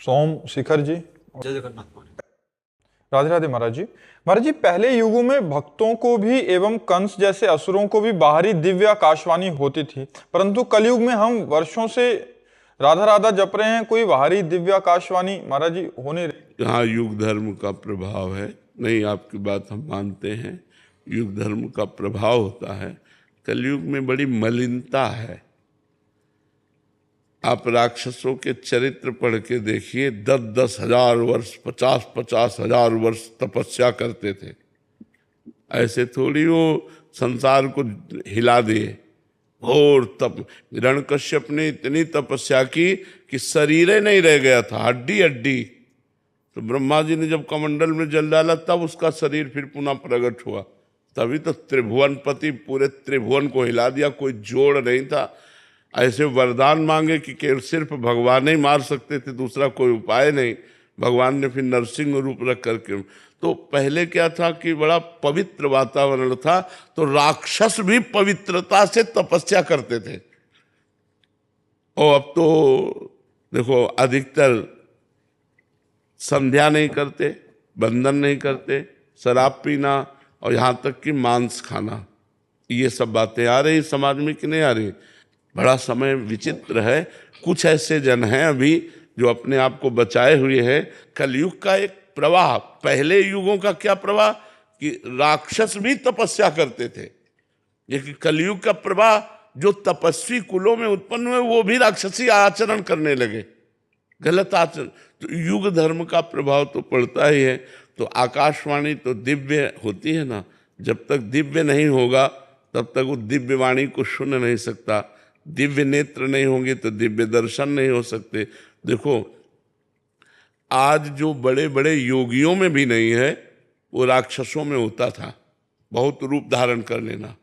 सोम शिखर जी। जय जगन्नाथ महाराज। राधे राधे महाराज जी। महाराज जी, पहले युगों में भक्तों को भी एवं कंस जैसे असुरों को भी बाहरी दिव्य आकाशवाणी होती थी, परंतु कलयुग में हम वर्षों से राधा राधा जप रहे हैं, कोई बाहरी दिव्य आकाशवाणी महाराज जी होने रही। यहाँ युग धर्म का प्रभाव है। नहीं, आपकी बात हम मानते हैं, युग धर्म का प्रभाव होता है। कलयुग में बड़ी मलिनता है। आप राक्षसों के चरित्र पढ़ के देखिए, 10-10 हजार वर्ष, 50-50 हजार वर्ष तपस्या करते थे। ऐसे थोड़ी वो संसार को हिला दिए। और तप हिरण्यकश्यप ने इतनी तपस्या की कि शरीर ही नहीं रह गया था, हड्डी हड्डी। तो ब्रह्मा जी ने जब कमंडल में जल डाला तब उसका शरीर फिर पुनः प्रकट हुआ। तभी तो त्रिभुवनपति पूरे त्रिभुवन को हिला दिया, कोई जोड़ नहीं था। ऐसे वरदान मांगे कि केवल सिर्फ भगवान ही मार सकते थे, दूसरा कोई उपाय नहीं। भगवान ने फिर नरसिंह रूप रख करके। तो पहले क्या था कि बड़ा पवित्र वातावरण था, तो राक्षस भी पवित्रता से तपस्या करते थे। और अब तो देखो, अधिकतर संध्या नहीं करते, बंधन नहीं करते, शराब पीना और यहाँ तक कि मांस खाना, ये सब बातें आ रही समाज में कि नहीं आ रही। बड़ा समय विचित्र है। कुछ ऐसे जन हैं अभी जो अपने आप को बचाए हुए हैं। कलयुग का एक प्रवाह, पहले युगों का क्या प्रवाह कि राक्षस भी तपस्या करते थे, लेकिन कलयुग का प्रवाह जो तपस्वी कुलों में उत्पन्न हुए वो भी राक्षसी आचरण करने लगे, गलत आचरण। तो युग धर्म का प्रभाव तो पड़ता ही है। तो आकाशवाणी तो दिव्य होती है ना, जब तक दिव्य नहीं होगा तब तक वो दिव्य वाणी को सुन नहीं सकता। दिव्य नेत्र नहीं होंगे तो दिव्य दर्शन नहीं हो सकते। देखो, आज जो बड़े बड़े योगियों में भी नहीं है वो राक्षसों में होता था। बहुत रूप धारण कर लेना,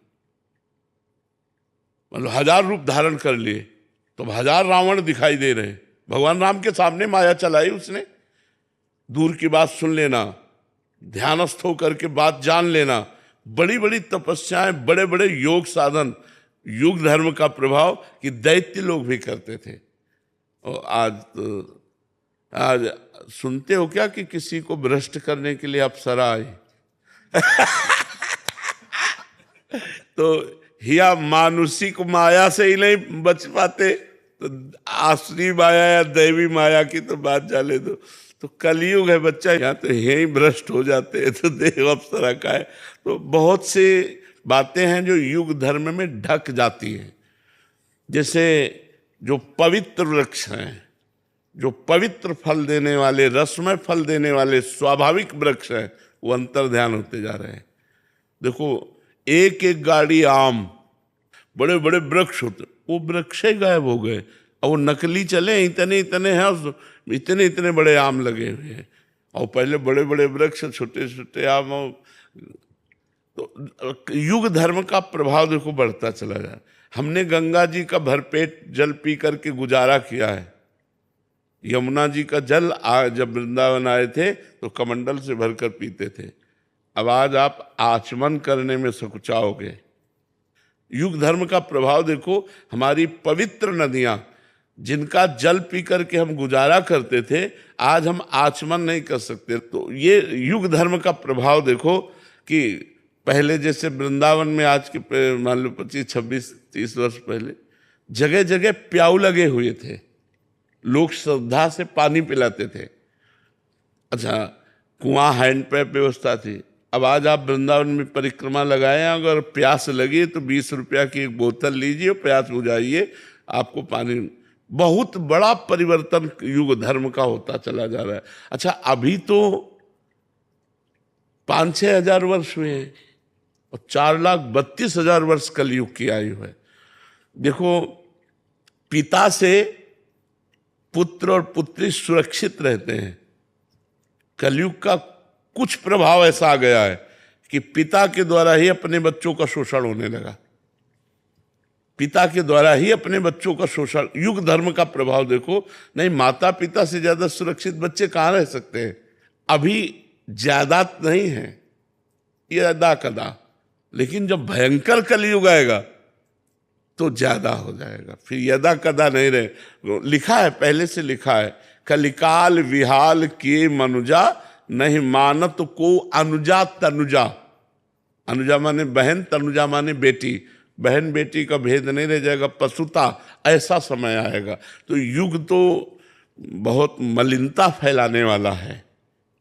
मतलब 1000 रूप धारण कर लिए तो 1000 रावण दिखाई दे रहे। भगवान राम के सामने माया चलाई उसने। दूर की बात सुन लेना, ध्यानस्थ होकर के बात जान लेना, बड़ी बड़ी तपस्याएं, बड़े बड़े योग साधन, युग धर्म का प्रभाव कि दैत्य लोग भी करते थे। और आज सुनते हो क्या कि किसी को भ्रष्ट करने के लिए अप्सरा आई तो हिया मानुषिक माया से ही नहीं बच पाते, तो आसुरी माया या दैवी माया की तो बात जाने दो। तो कलयुग है बच्चा, यहाँ तो यही भ्रष्ट हो जाते हैं, तो देव अप्सरा का है। तो बहुत सी बातें हैं जो युग धर्म में ढक जाती हैं। जैसे जो पवित्र वृक्ष हैं, जो पवित्र फल देने वाले, रसमय फल देने वाले स्वाभाविक वृक्ष हैं, वो अंतर्ध्यान होते जा रहे हैं। देखो, एक एक गाड़ी आम, बड़े बड़े वृक्ष होते, वो वृक्ष ही गायब हो गए। और वो नकली चले, इतने इतने हैं, इतने इतने बड़े आम लगे हुए हैं। और पहले बड़े बड़े वृक्ष, छोटे छोटे आम। तो युग धर्म का प्रभाव देखो बढ़ता चला जाए। हमने गंगा जी का भरपेट जल पी करके गुजारा किया है। यमुना जी का जल जब वृंदावन आए थे तो कमंडल से भरकर पीते थे। अब आज आप आचमन करने में सकुचाओगे। युग धर्म का प्रभाव देखो, हमारी पवित्र नदियां जिनका जल पी करके हम गुजारा करते थे, आज हम आचमन नहीं कर सकते। तो ये युग धर्म का प्रभाव देखो कि पहले जैसे वृंदावन में आज के मान लो 25-26-30 वर्ष पहले जगह जगह प्याऊ लगे हुए थे, लोग श्रद्धा से पानी पिलाते थे। अच्छा, कुआं हैंडपैप व्यवस्था थी। अब आज आप वृंदावन में परिक्रमा लगाएं, अगर प्यास लगी तो 20 रुपया की एक बोतल लीजिए, प्यास बुझाइए, आपको पानी। बहुत बड़ा परिवर्तन युग धर्म का होता चला जा रहा है। अच्छा, अभी तो 5-6 हजार वर्ष हुए हैं और 4,32,000 वर्ष कलयुग की आयु है। देखो, पिता से पुत्र और पुत्री सुरक्षित रहते हैं। कलयुग का कुछ प्रभाव ऐसा आ गया है कि पिता के द्वारा ही अपने बच्चों का शोषण होने लगा। पिता के द्वारा ही अपने बच्चों का शोषण। युग धर्म का प्रभाव देखो। नहीं, माता पिता से ज्यादा सुरक्षित बच्चे कहाँ रह सकते हैं। अभी ज्यादा नहीं है, ये अदा कदा, लेकिन जब भयंकर कलयुग आएगा तो ज्यादा हो जाएगा। फिर यदा कदा नहीं रहे। लिखा है, पहले से लिखा है, कलिकाल विहाल किए मनुजा, नहीं मानत को अनुजा तनुजा। अनुजा माने बहन, तनुजा माने बेटी। बहन बेटी का भेद नहीं रह जाएगा, पशुता, ऐसा समय आएगा। तो युग तो बहुत मलिनता फैलाने वाला है।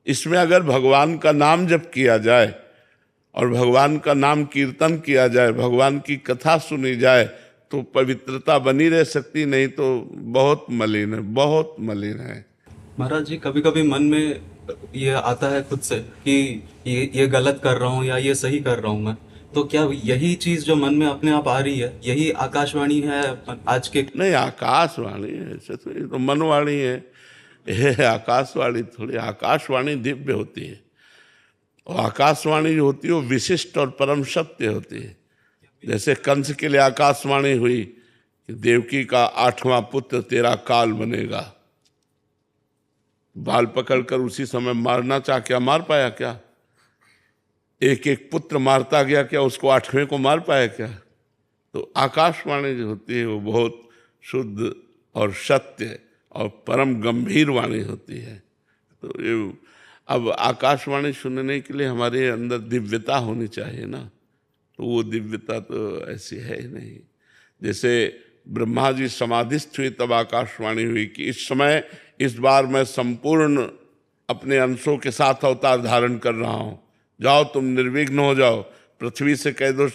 इसमें अगर भगवान का नाम जप किया जाए और भगवान का नाम कीर्तन किया जाए, भगवान की कथा सुनी जाए, तो पवित्रता बनी रह सकती, नहीं तो बहुत मलिन है, बहुत मलिन है। महाराज जी, कभी कभी मन में ये आता है खुद से कि ये गलत कर रहा हूँ या ये सही कर रहा हूँ मैं, तो क्या यही चीज जो मन में अपने आप आ रही है, यही आकाशवाणी है आज के? नहीं, आकाशवाणी है, ऐसे तो ये तो मनवाणी है, ये आकाशवाणी थोड़ी। आकाशवाणी दिव्य होती है, और आकाशवाणी जो होती है वो विशिष्ट और परम सत्य होती है। जैसे कंस के लिए आकाशवाणी हुई कि देवकी का 8वां पुत्र तेरा काल बनेगा। बाल पकड़कर उसी समय मारना चाह, क्या मार पाया? क्या एक एक पुत्र मारता गया, क्या उसको 8वें को मार पाया? क्या? तो आकाशवाणी जो होती है वो बहुत शुद्ध और सत्य और परम गंभीर वाणी होती है। तो ये अब आकाशवाणी सुनने के लिए हमारे अंदर दिव्यता होनी चाहिए ना, तो वो दिव्यता तो ऐसी है ही नहीं। जैसे ब्रह्मा जी समाधिस्थ हुए तब आकाशवाणी हुई कि इस समय, इस बार मैं संपूर्ण अपने अंशों के साथ अवतार धारण कर रहा हूँ, जाओ तुम निर्विघ्न हो जाओ, पृथ्वी से कह दो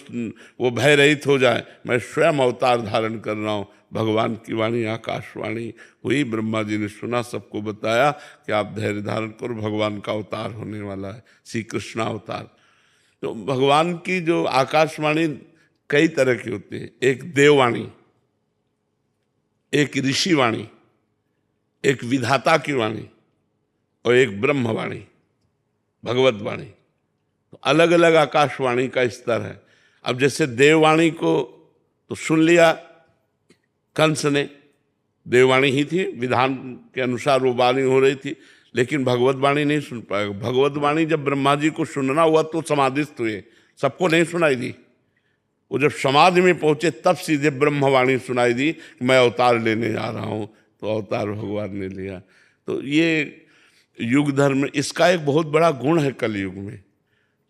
वो भय रहित हो जाए, मैं स्वयं अवतार धारण कर रहा हूँ। भगवान की वाणी आकाशवाणी हुई, ब्रह्मा जी ने सुना, सबको बताया कि आप धैर्य धारण करो, भगवान का अवतार होने वाला है, श्री कृष्ण अवतार। तो भगवान की जो आकाशवाणी कई तरह की होती है, एक देववाणी, एक ऋषिवाणी, एक विधाता की वाणी और एक ब्रह्मवाणी, भगवत वाणी। तो अलग अलग आकाशवाणी का स्तर है। अब जैसे देववाणी को तो सुन लिया कंस ने, देववाणी ही थी, विधान के अनुसार वो वाणी हो रही थी, लेकिन भगवत वाणी नहीं सुन पाएगा। भगवत वाणी जब ब्रह्मा जी को सुनना हुआ तो समाधिस्थ हुए, सबको नहीं सुनाई दी। वो जब समाधि में पहुंचे तब सीधे ब्रह्मवाणी सुनाई दी, मैं अवतार लेने जा रहा हूँ, तो अवतार भगवान ने लिया। तो ये युग धर्म, इसका एक बहुत बड़ा गुण है कलयुग में।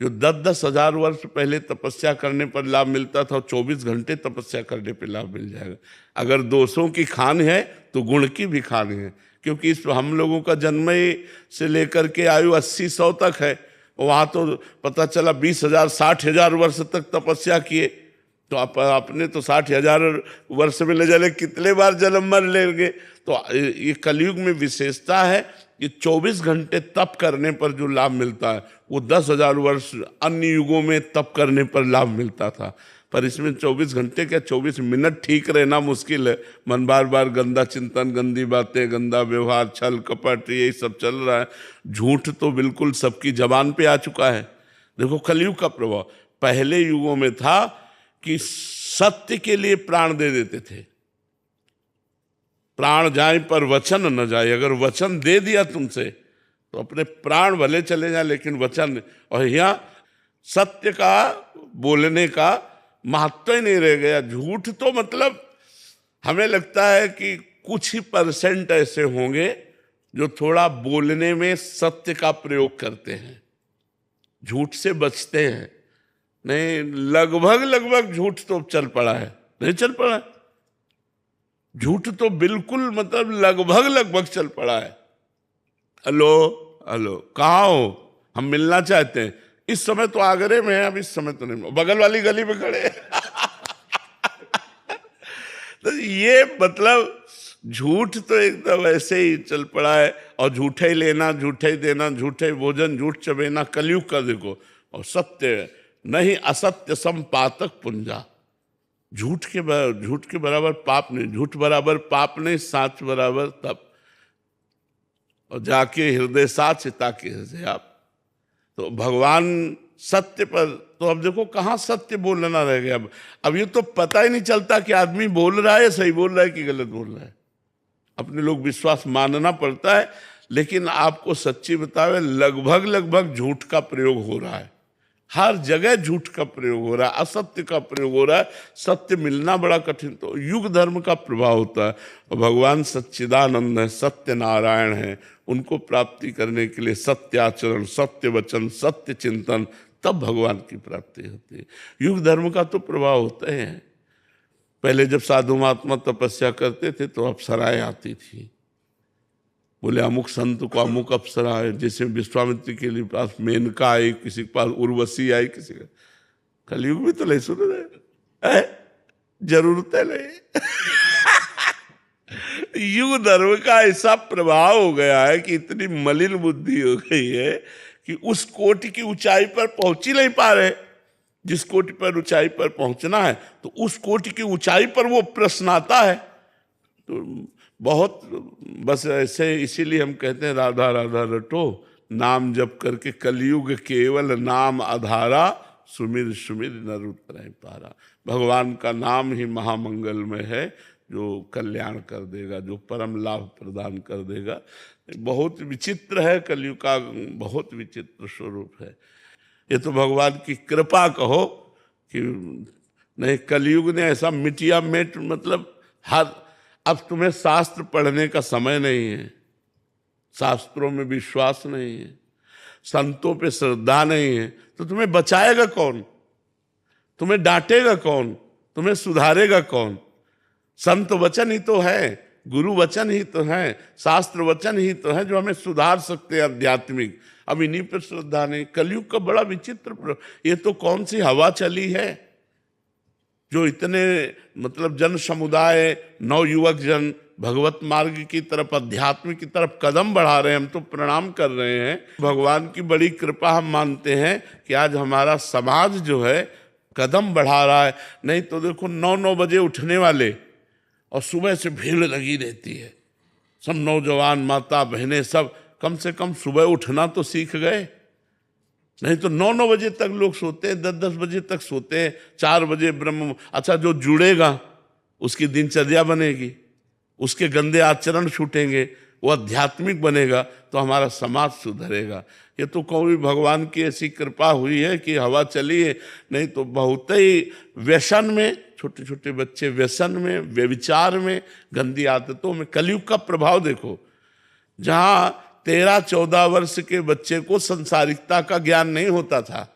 जो 10-10 हजार वर्ष पहले तपस्या करने पर लाभ मिलता था, 24 घंटे तपस्या करने पर लाभ मिल जाएगा। अगर दोषों की खान है तो गुण की भी खान है, क्योंकि इस हम लोगों का जन्म से लेकर के आयु 80-100 तक है, वहाँ तो पता चला 20,000 60,000 वर्ष तक तपस्या किए। तो अपने तो 60,000 वर्ष में ले जाने कितने बार जन्म मर लेंगे। तो ये कलयुग में विशेषता है कि 24 घंटे तप करने पर जो लाभ मिलता है वो 10,000 वर्ष अन्य युगों में तप करने पर लाभ मिलता था। पर इसमें 24 घंटे क्या, 24 मिनट ठीक रहना मुश्किल है। मन बार बार गंदा चिंतन, गंदी बातें, गंदा व्यवहार, छल कपट, यही सब चल रहा है। झूठ तो बिल्कुल सबकी जबान पे आ चुका है। देखो कलयुग का प्रभाव। पहले युगों में था कि सत्य के लिए प्राण दे देते थे, प्राण जाए पर वचन न जाए। अगर वचन दे दिया तुमसे तो अपने प्राण भले चले जाए, लेकिन वचन। और यहाँ सत्य का बोलने का महत्व ही नहीं रह गया। झूठ तो मतलब हमें लगता है कि कुछ ही % ऐसे होंगे जो थोड़ा बोलने में सत्य का प्रयोग करते हैं, झूठ से बचते हैं। नहीं, लगभग झूठ तो चल पड़ा है, नहीं चल पड़ा है। झूठ तो बिल्कुल मतलब लगभग चल पड़ा है। हेलो कहाँ हो, हम मिलना चाहते हैं। इस समय तो आगरे में है, अब इस समय तो नहीं, बगल वाली गली में खड़े तो ये मतलब झूठ तो एकदम ऐसे ही चल पड़ा है। और झूठे ही लेना, झूठे ही देना, झूठे ही भोजन, झूठ चबेना, कलयुग का देखो। और सत्य नहीं, असत्य संपातक पुंजा। झूठ के बराबर पाप नहीं, झूठ बराबर पाप नहीं, साच बराबर तप। और जाके हृदय साच ताकि हृदय आप। तो भगवान सत्य पर, तो अब देखो कहाँ सत्य बोलना रह गया। अब ये तो पता ही नहीं चलता कि आदमी बोल रहा है, सही बोल रहा है कि गलत बोल रहा है। अपने लोग विश्वास मानना पड़ता है, लेकिन आपको सच्ची बतावे लगभग झूठ का प्रयोग हो रहा है। हर जगह झूठ का प्रयोग हो रहा है, असत्य का प्रयोग हो रहा है, सत्य मिलना बड़ा कठिन। तो युग धर्म का प्रभाव होता है। और भगवान सच्चिदानंद है, सत्य नारायण है, उनको प्राप्ति करने के लिए सत्य आचरण, सत्य वचन, सत्य चिंतन, तब भगवान की प्राप्ति होती है। युग धर्म का तो प्रभाव होता है। पहले जब साधु महात्मा तपस्या करते थे तो अप्सराएं आती थी, बोले अमुक संत को अमुक अप्सरा है। जैसे विश्वामित्र के लिए पास मेनका आई, किसी के पास उर्वशी आई, किसी का। कलयुग में तो नहीं सुन रहे, जरूरत है नहीं। युग धर्म का ऐसा प्रभाव हो गया है कि इतनी मलिन बुद्धि हो गई है कि उस कोटि की ऊंचाई पर पहुंच ही नहीं पा रहे। जिस कोटि पर ऊंचाई पर पहुंचना है तो उस कोटि की ऊंचाई पर वो प्रश्न आता है। तो बहुत बस ऐसे, इसीलिए हम कहते हैं राधा राधा रटो, नाम जप करके कलयुग केवल नाम आधारा, सुमिर सुमिर नर उतरै पारा। भगवान का नाम ही महामंगलमय है, जो कल्याण कर देगा, जो परम लाभ प्रदान कर देगा। बहुत विचित्र है कलयुग का, बहुत विचित्र स्वरूप है। ये तो भगवान की कृपा कहो कि नहीं, कलयुग ने ऐसा मिटिया मेट, मतलब हर, अब तुम्हें शास्त्र पढ़ने का समय नहीं है, शास्त्रों में विश्वास नहीं है, संतों पे श्रद्धा नहीं है, तो तुम्हें बचाएगा कौन? तुम्हें डांटेगा कौन? तुम्हें सुधारेगा कौन? संत वचन ही तो है, गुरु वचन ही तो है, शास्त्र वचन ही तो है जो हमें सुधार सकते हैं आध्यात्मिक। अब इन्हीं पर श्रद्धा नहीं। कलयुग का बड़ा विचित्र, ये तो कौन सी हवा चली है जो इतने मतलब जन समुदाय, नवयुवक जन भगवत मार्ग की तरफ, अध्यात्म की तरफ कदम बढ़ा रहे हैं। हम तो प्रणाम कर रहे हैं, भगवान की बड़ी कृपा हम मानते हैं कि आज हमारा समाज जो है कदम बढ़ा रहा है। नहीं तो देखो 9-9 बजे उठने वाले और सुबह से भीड़ लगी रहती है, सब नौजवान माता बहनें सब कम से कम सुबह उठना तो सीख गए। नहीं तो 9-9 बजे तक लोग सोते हैं, 10-10 बजे तक सोते हैं, 4 बजे ब्रह्म। अच्छा, जो जुड़ेगा उसकी दिनचर्या बनेगी, उसके गंदे आचरण छूटेंगे, वो आध्यात्मिक बनेगा, तो हमारा समाज सुधरेगा। ये तो कोई भगवान की ऐसी कृपा हुई है कि हवा चली है। नहीं तो बहुत ही व्यसन में, छोटे छोटे बच्चे व्यसन में, व्यभिचार में, गंदी आदतों में। कलयुग का प्रभाव देखो, जहाँ 13-14 वर्ष के बच्चे को संसारिकता का ज्ञान नहीं होता था,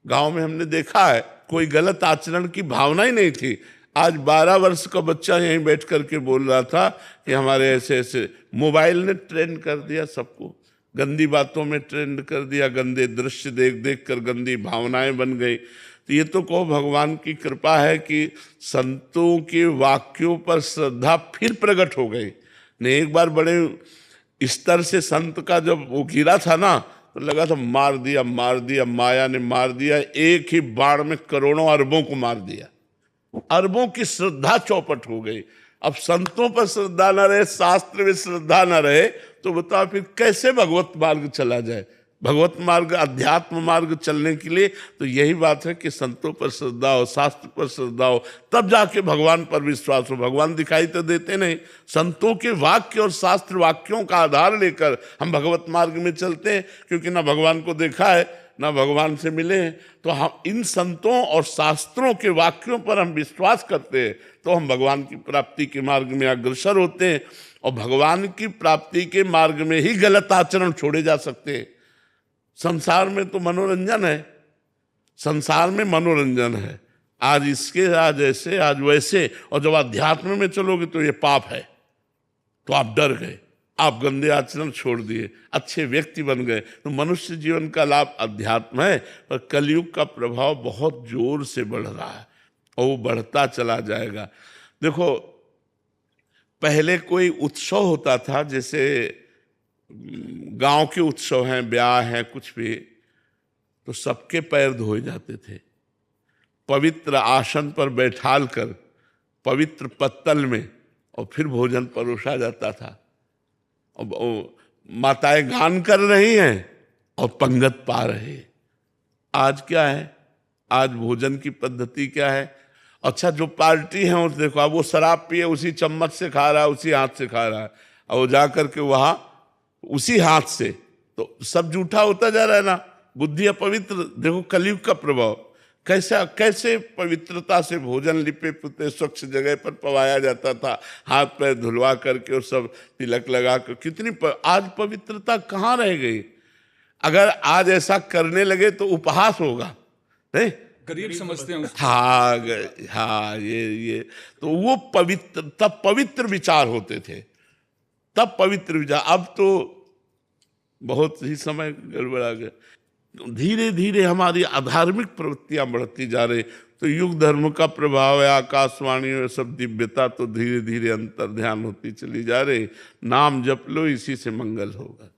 गांव में हमने देखा है, कोई गलत आचरण की भावना ही नहीं थी। आज 12 वर्ष का बच्चा यहीं बैठ करके बोल रहा था कि हमारे ऐसे ऐसे, मोबाइल ने ट्रेंड कर दिया सबको, गंदी बातों में ट्रेंड कर दिया, गंदे दृश्य देख देख कर गंदी भावनाएं बन गई। तो ये तो कहो भगवान की कृपा है कि संतों के वाक्यों पर श्रद्धा फिर प्रकट हो गई। ने एक बार बड़े स्तर से संत का जब वो गिरा था ना, तो लगा था मार दिया मार दिया, माया ने मार दिया, एक ही बाण में करोड़ों अरबों को मार दिया। अरबों की श्रद्धा चौपट हो गई। अब संतों पर श्रद्धा न रहे, शास्त्र में श्रद्धा न रहे, तो बताओ फिर कैसे भगवत मार्ग चला जाए? भगवत मार्ग, अध्यात्म मार्ग चलने के लिए तो यही बात है कि संतों पर श्रद्धा हो, शास्त्र पर श्रद्धा हो, तब जाके भगवान पर विश्वास हो। भगवान दिखाई तो देते नहीं, संतों के वाक्य और शास्त्र वाक्यों का आधार लेकर हम भगवत मार्ग में चलते हैं, क्योंकि ना भगवान को देखा है ना भगवान से मिले हैं। तो हम इन संतों और शास्त्रों के वाक्यों पर हम विश्वास करते हैं, तो हम भगवान की प्राप्ति के मार्ग में अग्रसर होते हैं। और भगवान की प्राप्ति के मार्ग में ही गलत आचरण छोड़े जा सकते हैं। संसार में तो मनोरंजन है, संसार में मनोरंजन है, आज इसके, आज ऐसे, आज वैसे, और जब अध्यात्म में चलोगे तो ये पाप है, तो आप डर गए, आप गंदे आचरण छोड़ दिए, अच्छे व्यक्ति बन गए। तो मनुष्य जीवन का लाभ अध्यात्म है, पर कलयुग का प्रभाव बहुत जोर से बढ़ रहा है और वो बढ़ता चला जाएगा। देखो, पहले कोई उत्सव होता था, जैसे गांव के उत्सव हैं, ब्याह हैं, कुछ भी, तो सबके पैर धोए जाते थे, पवित्र आसन पर बैठाल कर पवित्र पत्तल में, और फिर भोजन परोसा जाता था। और माताएं गान कर रही हैं और पंगत पा रहे हैं। आज क्या है? आज भोजन की पद्धति क्या है? अच्छा, जो पार्टी है उस देखो, अब वो शराब पिए उसी चम्मच से खा रहा है, उसी हाथ से खा रहा है, और वो जा करके वहाँ उसी हाथ से, तो सब जूठा होता जा रहा है ना। बुद्धि अपवित्र, देखो कलयुग का प्रभाव कैसा, कैसे पवित्रता से भोजन लिपे पुते स्वच्छ जगह पर पवाया जाता था, हाथ पैर धुलवा करके और सब तिलक लगा कर, कितनी आज पवित्रता कहाँ रह गई। अगर आज ऐसा करने लगे तो उपहास होगा, नहीं? गरीब समझते हैं उसको। हाँ हाँ, ये तो वो पवित्र, तब पवित्र विचार होते थे, तब पवित्र विचार। अब तो बहुत ही समय गड़बड़ा गया। धीरे धीरे हमारी अधार्मिक प्रवृत्तियां बढ़ती जा रही, तो युग धर्म का प्रभाव है, आकाशवाणी और सब दिव्यता तो धीरे धीरे अंतर ध्यान होती चली जा रही। नाम जप लो, इसी से मंगल होगा।